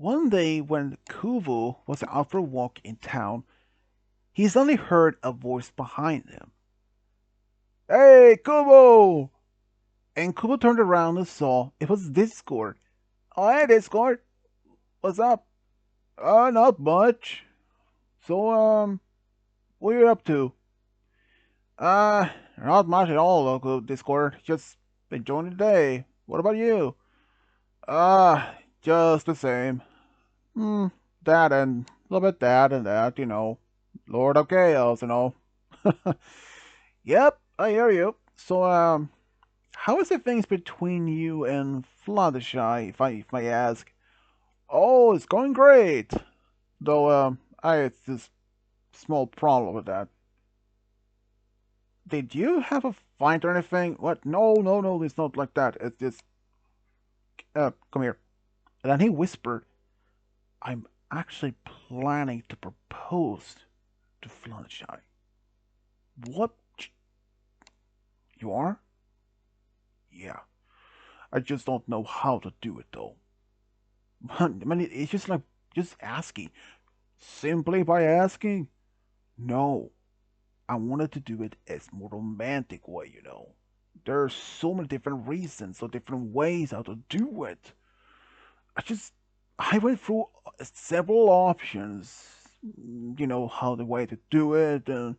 One day when Kovu was out for a walk in town, he suddenly heard a voice behind him. Hey, Kovu! And Kovu turned around and saw it was Discord. Oh, hey, Discord. What's up? Not much. So, what are you up to? Uh, Not much at all, local Discord. Just enjoying the day. What about you? Uh, just the same. Hmm, that and a little bit that and that, Lord of Chaos. Yep, I hear you. So, how is the things between you and Fluttershy, if I ask? Oh, it's going great. Though, I had this small problem with that. Did you have a fight or anything? What? No, no, no, it's not like that. It's just, come here. And then he whispered, I'm actually planning to propose to Fluttershy. What? You are? Yeah. I just don't know how to do it though. I mean, it's just like just asking. Simply by asking? No. I wanted to do it as more romantic way. There are so many different reasons, so different ways how to do it. I just I went through several options, how the way to do it and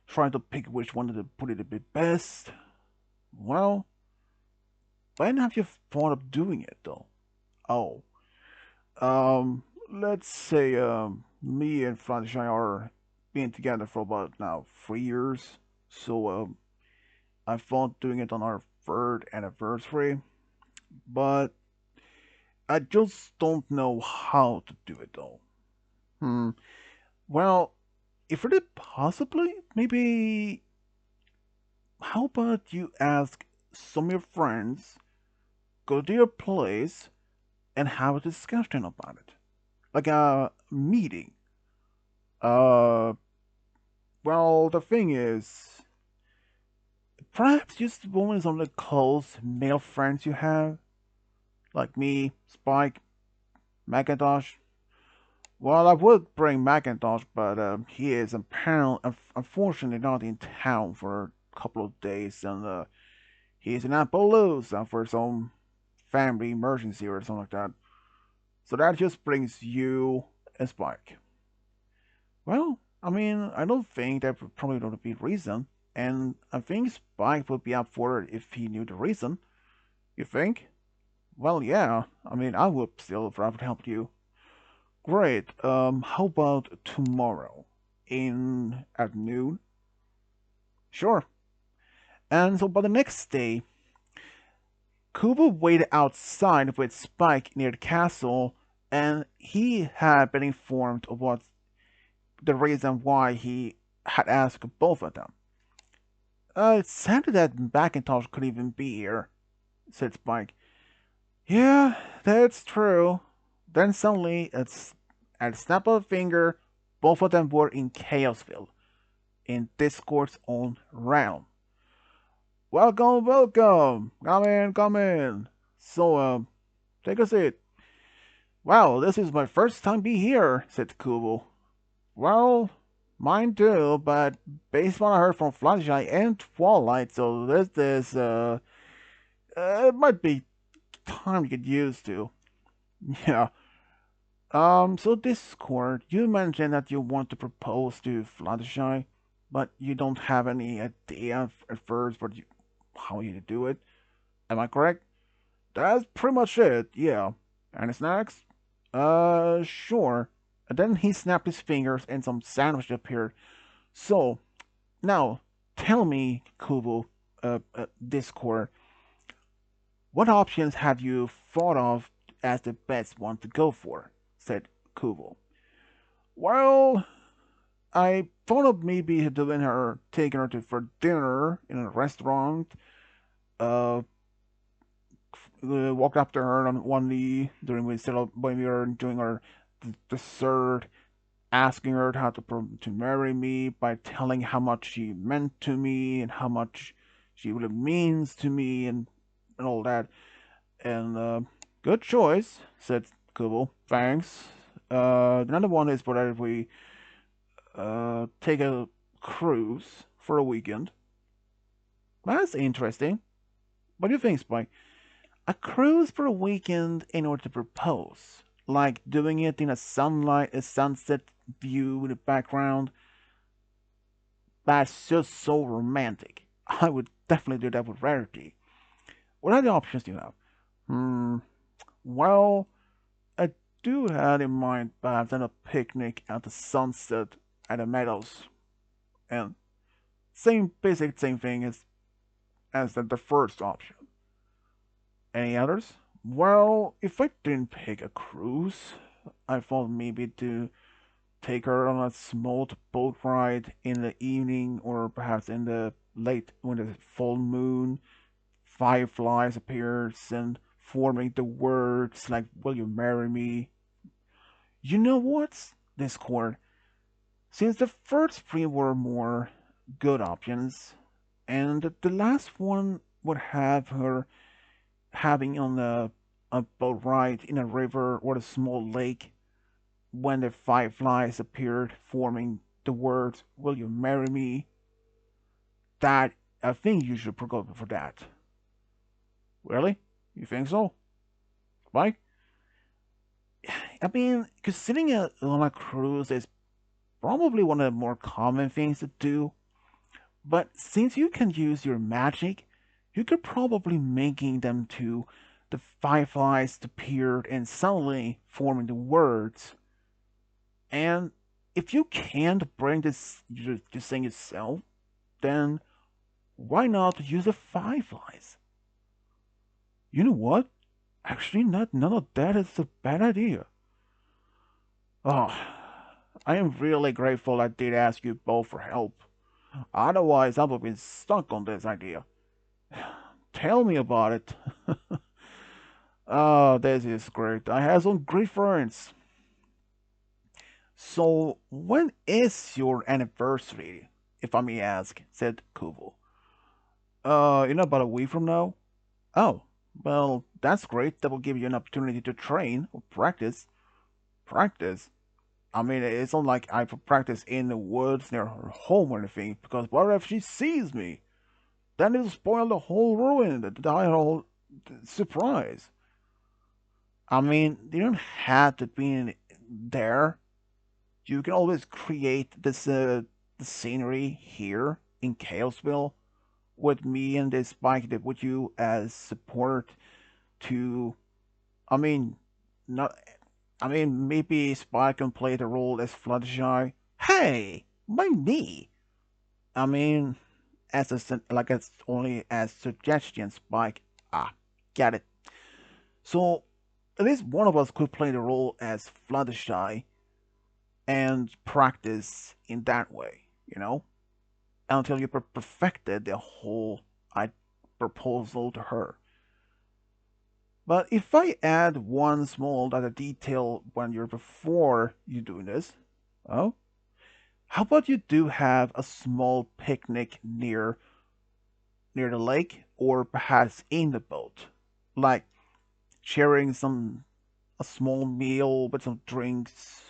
trying to pick which one to put it a bit best. Well, when have you thought of doing it though? Oh, let's say me and Franchise are being together for about now 3 years. So I thought doing it on our third anniversary, but I just don't know how to do it though. Hmm. Well, if it possibly, maybe how about you ask some of your friends, go to your place, and have a discussion about it, like a meeting. Uh, well, the thing is, perhaps just only some of the close male friends you have, like me, Spike, Macintosh. Well, I would bring Macintosh, but he is apparently, unfortunately, not in town for a couple of days, and he's in Appaloosa for some family emergency or something like that. So that just brings you and Spike. Well, I mean, I don't think that would probably not be reason, and I think Spike would be up for it if he knew the reason. You think? Well, yeah. I mean, I would still if I would help you. Great. How about tomorrow? In at noon? Sure. And so by the next day, Kubo waited outside with Spike near the castle, and he had been informed of what the reason why he had asked both of them. It sounded that Macintosh could even be here, said Spike. Yeah, that's true. Then suddenly, at a snap of a finger, both of them were in Chaosville, in Discord's own realm. Welcome, welcome! Come in, come in. So, take a seat. Well, this is my first time be here, said Kubo. Well, mine too, but based on what I heard from Fluttershy and Twilight, so it might be time to get used to. Yeah. So Discord, you mentioned that you want to propose to Fluttershy, but you don't have any idea at first how you do it. Am I correct? That's pretty much it, yeah. Any snacks? Sure. And then he snapped his fingers and some sandwich appeared. So, now, tell me, Kubo, Discord, what options have you thought of as the best one to go for? Said Kubo. Well, I thought of maybe taking her to for dinner in a restaurant. Uh, walked up to her on one knee when we were doing our dessert, asking her how to marry me by telling how much she meant to me and how much she really means to me and all that. And good choice, said Cool. Thanks. Another one is whether we take a cruise for a weekend. That's interesting. What do you think, Spike? A cruise for a weekend in order to propose, like doing it in a sunlight, a sunset view in the background. That's just so romantic. I would definitely do that with Rarity. What other options do you have? Hmm. Well, I do have in mind perhaps a picnic at the sunset at the meadows, and same thing as the first option. Any others? Well, if I didn't pick a cruise, I thought maybe to take her on a small boat ride in the evening or perhaps in the late when the full moon, fireflies appears and forming the words like "Will you marry me?" You know what, Discord? Since the first three were more good options, and the last one would have her having on a boat ride in a river or a small lake when the fireflies appeared, forming the words "Will you marry me?" That I think you should go for that. Really? You think so, Mike? I mean, because sitting on a cruise is probably one of the more common things to do. But since you can use your magic, you could probably making them to the fireflies appeared and suddenly forming the words. And if you can't bring this thing yourself, then why not use the fireflies? You know what? Actually, not none of that is a bad idea. Oh, I am really grateful I did ask you both for help. Otherwise, I would have been stuck on this idea. Tell me about it. Oh, this is great. I have some great friends. So, when is your anniversary, if I may ask? Said Kovu. About a week from now? Oh, well, that's great. That will give you an opportunity to train or practice. Practice? I mean, it's not like I practice in the woods near her home or anything, because what if she sees me? Then it'll spoil the whole ruin, the whole surprise. I mean, you don't have to be there. You can always create the scenery here in Chaosville with me and this bike that with you as support to. I mean, not. I mean, maybe Spike can play the role as Fluttershy. Hey, by me. I mean, as like as only as suggestion, Spike. Ah, get it. So at least one of us could play the role as Fluttershy and practice in that way, until you perfected the whole proposal to her. But if I add one small data detail when you're before you doing this, oh, how about you do have a small picnic near the lake or perhaps in the boat, like sharing some a small meal with some drinks.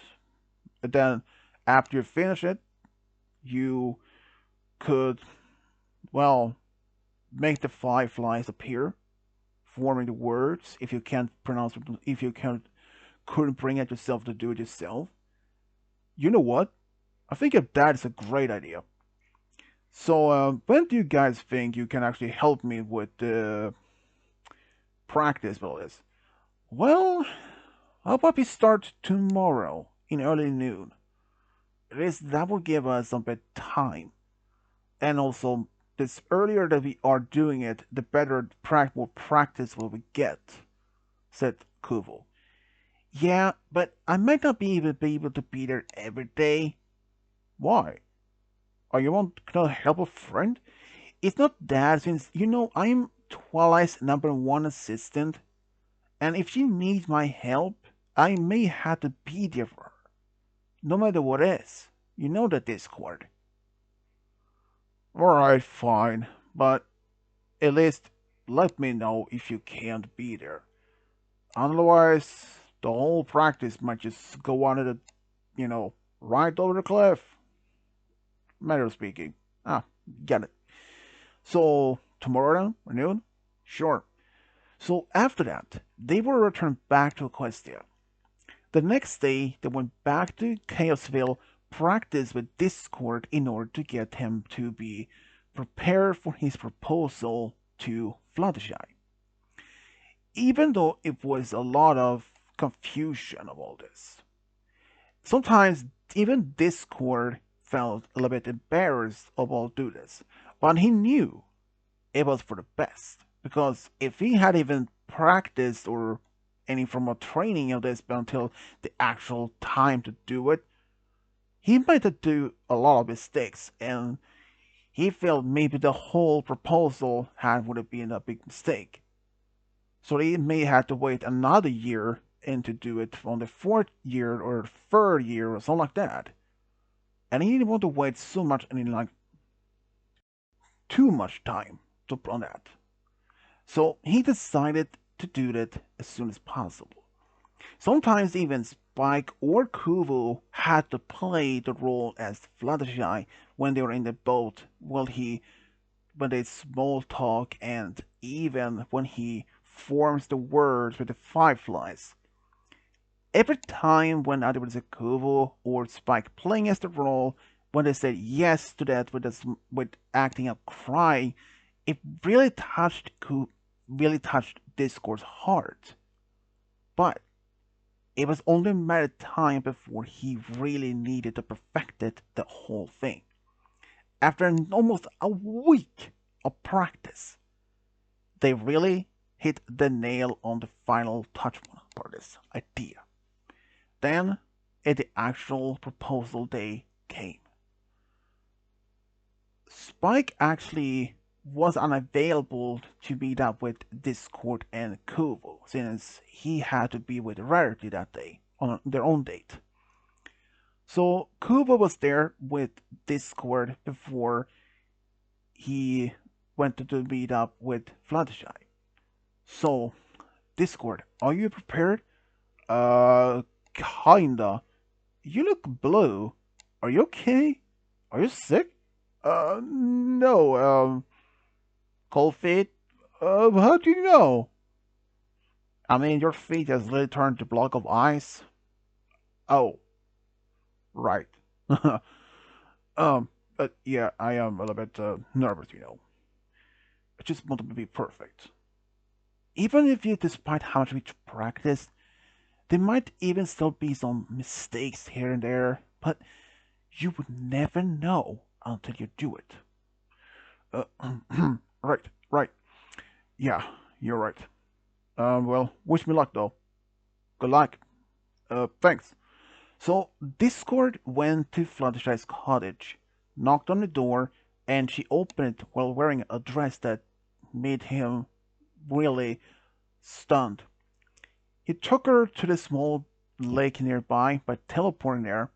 And then after you finish it, you could well make the fireflies appear, forming the words. If you can't pronounce it, if you can't couldn't bring it yourself to do it yourself, you know what? I think that is a great idea. So, when do you guys think you can actually help me with the practice for this? Well, how about we start tomorrow in early noon? At least that will give us a bit time. And also, this earlier that we are doing it, the better more practice will we get, said Kovu. Yeah, but I might not be able to be there every day. Why? Are you want to help a friend? It's not that, since I'm Twilight's #1 assistant, and if she needs my help, I may have to be there for her, no matter what it is. You know the Discord. Alright, fine, but at least let me know if you can't be there. Otherwise, The whole practice might just go on the, right over the cliff. Matter of speaking. Ah, get it. So, tomorrow noon? Sure. So, after that, they were returned back to Equestria. The next day, they went back to Chaosville, practiced with Discord in order to get him to be prepared for his proposal to Fluttershy. Even though it was a lot of confusion of all this. Sometimes even Discord felt a little bit embarrassed of all do this, but he knew it was for the best. Because if he had even practiced or any form of training of this until the actual time to do it, he might have do a lot of mistakes, and he felt maybe the whole proposal had would have been a big mistake. So they may have to wait another year and to do it on the fourth year or third year or something like that. And he didn't want to wait so much and like too much time to on that. So he decided to do that as soon as possible. Sometimes even Spike or Kovu had to play the role as Fluttershy when they were in the boat when they small talk and even when he forms the words with the fireflies. Every time when either it was a Kovu or Spike playing as the role, when they said yes to that with acting up crying, it really touched Discord's heart. But it was only a matter of time before he really needed to perfect it, the whole thing. After almost a week of practice, they really hit the nail on the final touch for this idea. Then, at the actual proposal day came. Spike actually was unavailable to meet up with Discord and Kovu, since he had to be with Rarity that day on their own date. So Kovu was there with Discord before he went to meet up with Fluttershy. So, Discord, are you prepared? Kinda. You look blue. Are you okay? Are you sick? No, cold feet? How do you know? I mean, your feet has literally turned to block of ice. Oh, right. But yeah, I am a little bit nervous. I just want to be perfect. Even if you, despite how much we practice, there might even still be some mistakes here and there, but you would never know until you do it. Right, right. Yeah, you're right. Well, wish me luck though. Good luck. Thanks. So Discord went to Fluttershy's cottage, knocked on the door, and she opened it while wearing a dress that made him really stunned. He took her to the small lake nearby by teleporting there,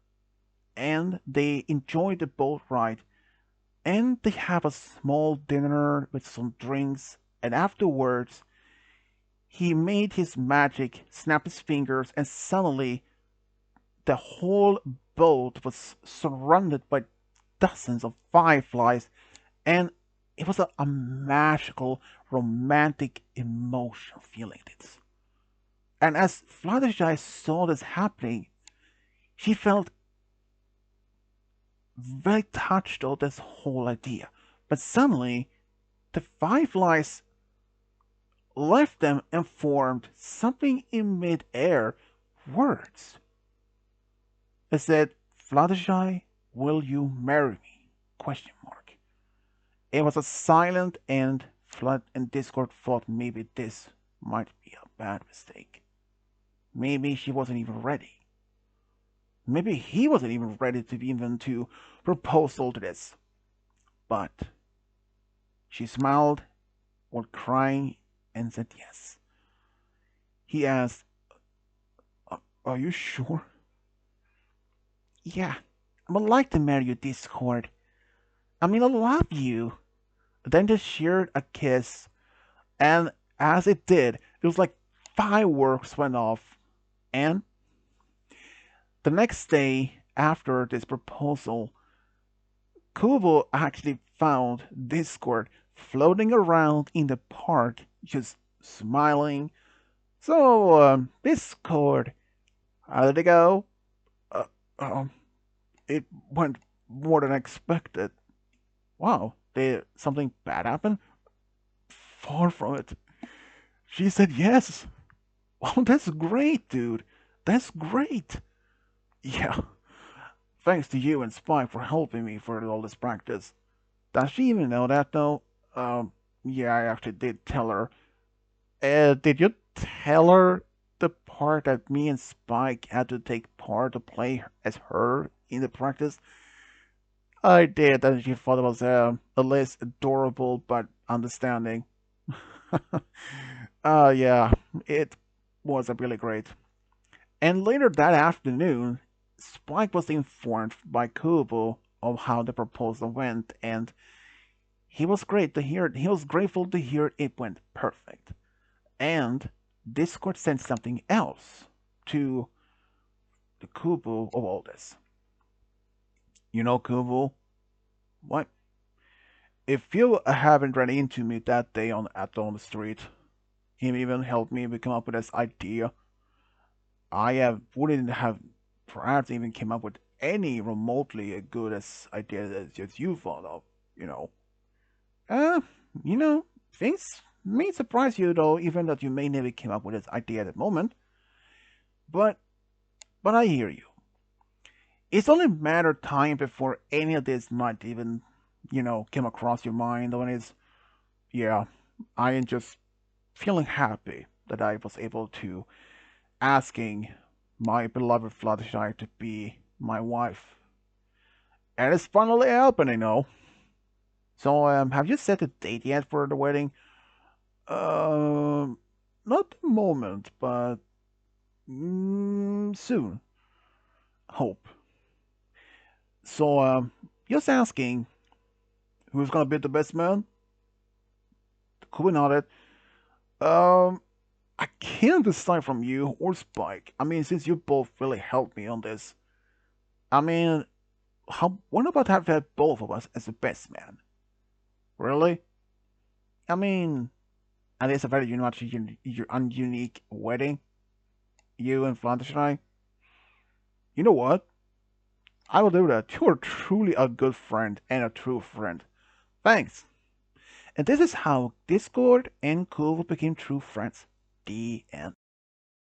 and they enjoyed the boat ride, and they have a small dinner with some drinks, and afterwards he made his magic, snapped his fingers, and suddenly the whole boat was surrounded by dozens of fireflies, and it was a magical, romantic, emotional feeling. This. And as Fluttershy saw this happening, she felt very touched of this whole idea. But suddenly, the fireflies left them and formed something in mid-air, words. It said, Fluttershy, will you marry me? Question mark. It was a silent and Flood and Discord thought maybe this might be a bad mistake. Maybe she wasn't even ready. Maybe he wasn't even ready to even to proposal to this. But she smiled while crying and said yes. He asked, are you sure? Yeah, I would like to marry you, Discord. I mean, I love you. Then they shared a kiss, and as it did, it was like fireworks went off. And the next day after this proposal, Kovu actually found Discord floating around in the park, just smiling. So, Discord, how did it go? Uh, um, it went more than expected. Wow, did something bad happen? Far from it. She said yes. Oh, that's great, dude. That's great. Yeah, thanks to you and Spike for helping me for all this practice. Does she even know that though? Um, yeah, I actually did tell her. Did you tell her the part that me and Spike had to take part to play as her in the practice? I did, and she thought it was at least adorable but understanding. Yeah, it was really great. And later that afternoon, Spike was informed by Kubo of how the proposal went, and he was grateful to hear it went perfect. And Discord sent something else to the Kubo of all this. You know, Kubo, what? If you haven't run into me that day on the street, him even helped me come up with this idea. Wouldn't have perhaps even came up with any remotely as good as idea as you thought of. You know, uh, you know, things may surprise you though, even that you may never came up with this idea at the moment. But I hear you. It's only a matter of time before any of this might even, come across your mind. When it's, yeah, I am just feeling happy that I was able to asking my beloved Fluttershy to be my wife. And it's finally happening, So, have you set a date yet for the wedding? Um, not the moment, but soon. Hope. So, just asking, who's gonna be the best man? Could we not it? Um, I can't decide from you or Spike. I mean, since you both really helped me on this. I mean, what about having both of us as the best man? Really? I mean, and it's a very unique wedding. You and Fluttershy. You know what? I will do that. You are truly a good friend and a true friend. Thanks. And this is how Discord and Cool became true friends. The end.